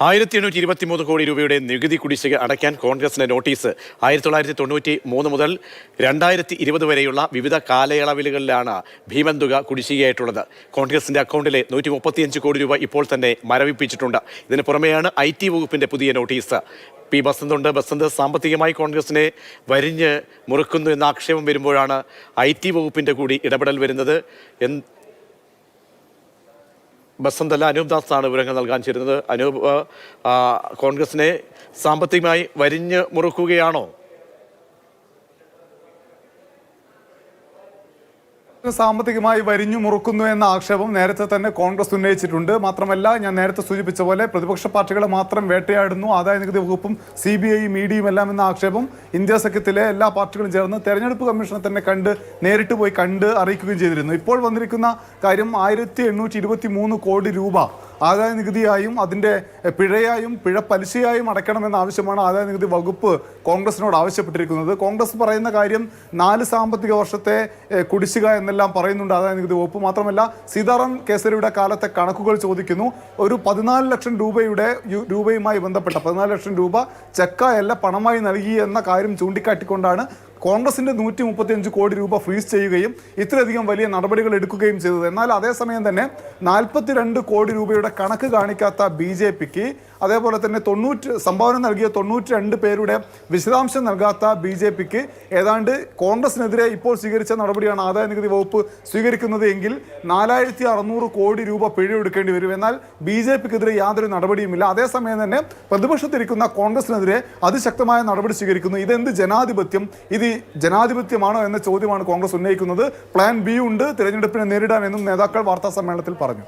1823 കോടി രൂപയുടെ നികുതി കുടിശ്ശിക അടയ്ക്കാൻ കോൺഗ്രസിന്റെ നോട്ടീസ് 1993 മുതൽ 2020 വരെയുള്ള വിവിധ കാലയളവുകളിലാണ് ഭീമൻ തുക കുടിശ്ശികയായിട്ടുള്ളത്. കോൺഗ്രസിന്റെ അക്കൗണ്ടിലെ 135 കോടി രൂപ ഇപ്പോൾ തന്നെ മരവിപ്പിച്ചിട്ടുണ്ട്. ഇതിന് പുറമെയാണ് IT വകുപ്പിന്റെ പുതിയ നോട്ടീസ്. പി ബസന്തുണ്ട്. ബസന്ത്, സാമ്പത്തികമായി കോൺഗ്രസിനെ വരിഞ്ഞ് മുറുക്കുന്നു എന്ന ആക്ഷേപം വരുമ്പോഴാണ് IT വകുപ്പിന്റെ കൂടി ഇടപെടൽ വരുന്നത്. ബസന്തല്ല, അനൂപ് ദാസ് ആണ് വിവരങ്ങൾ നൽകാൻ ചേരുന്നത്. അനൂപ്, കോൺഗ്രസിനെ സാമ്പത്തികമായി വരിഞ്ഞ് മുറുക്കുകയാണോ? സാമ്പത്തികമായി വരിഞ്ഞു മുറുക്കുന്നു എന്ന ആക്ഷേപം നേരത്തെ തന്നെ കോൺഗ്രസ് ഉന്നയിച്ചിട്ടുണ്ട്. മാത്രമല്ല, ഞാൻ നേരത്തെ സൂചിപ്പിച്ച പോലെ പ്രതിപക്ഷ പാർട്ടികളെ മാത്രം വേട്ടയാടുന്നു, ആദായ നികുതി വകുപ്പും CBI മീഡിയയും എല്ലാം എന്ന ആക്ഷേപം ഇന്ത്യ സഖ്യത്തിലെ എല്ലാ പാർട്ടികളും ചേർന്ന് തെരഞ്ഞെടുപ്പ് കമ്മീഷനെ തന്നെ നേരിട്ട് പോയി അറിയിക്കുകയും ചെയ്തിരുന്നു. ഇപ്പോൾ വന്നിരിക്കുന്ന കാര്യം 1823 കോടി രൂപ ആദായ നികുതിയായും അതിൻ്റെ പിഴയായും പിഴ പലിശയായും അടയ്ക്കണമെന്ന ആവശ്യമാണ് ആദായ നികുതി വകുപ്പ് കോൺഗ്രസിനോട് ആവശ്യപ്പെട്ടിരിക്കുന്നത്. കോൺഗ്രസ് പറയുന്ന കാര്യം 4 സാമ്പത്തിക വർഷത്തെ കുടിശ്ശിക എന്നെല്ലാം പറയുന്നുണ്ട് ആദായ നികുതി വകുപ്പ്. മാത്രമല്ല, സീതാറാം കേസരിയുടെ കാലത്തെ കണക്കുകൾ ചോദിക്കുന്നു. ഒരു 14 ലക്ഷം രൂപയുമായി ബന്ധപ്പെട്ട 14 ലക്ഷം രൂപ ചെക്കായല്ല പണമായി നൽകി എന്ന കാര്യം ചൂണ്ടിക്കാട്ടിക്കൊണ്ടാണ് കോൺഗ്രസിന്റെ 135 കോടി രൂപ ഫ്രീസ് ചെയ്യുകയും ഇത്രയധികം വലിയ നടപടികൾ എടുക്കുകയും ചെയ്തത്. എന്നാൽ അതേസമയം തന്നെ 42 കോടി രൂപയുടെ കണക്ക് കാണിക്കാത്ത BJPക്ക്, അതേപോലെ തന്നെ സംഭാവന നൽകിയ 92 പേരുടെ വിശദാംശം നൽകാത്ത BJPക്ക് ഏതാണ്ട് കോൺഗ്രസിനെതിരെ ഇപ്പോൾ സ്വീകരിച്ച നടപടിയാണ് ആദായ നികുതി വകുപ്പ് സ്വീകരിക്കുന്നത് എങ്കിൽ 4600 കോടി രൂപ പിഴയൊടുക്കേണ്ടി വരും. എന്നാൽ BJPക്കെതിരെ യാതൊരു നടപടിയുമില്ല. അതേസമയം തന്നെ പ്രതിപക്ഷത്തിരിക്കുന്ന കോൺഗ്രസിനെതിരെ അതിശക്തമായ നടപടി സ്വീകരിക്കുന്നു. ഇതെന്ത് ജനാധിപത്യം? ഇത് ജനാധിപത്യമാണോ എന്ന ചോദ്യമാണ് കോൺഗ്രസ് ഉന്നയിക്കുന്നത്. പ്ലാൻ B ഉണ്ട് തിരഞ്ഞെടുപ്പിനെ നേരിടാൻ എന്നും നേതാക്കൾ വാർത്താ സമ്മേളനത്തിൽ പറഞ്ഞു.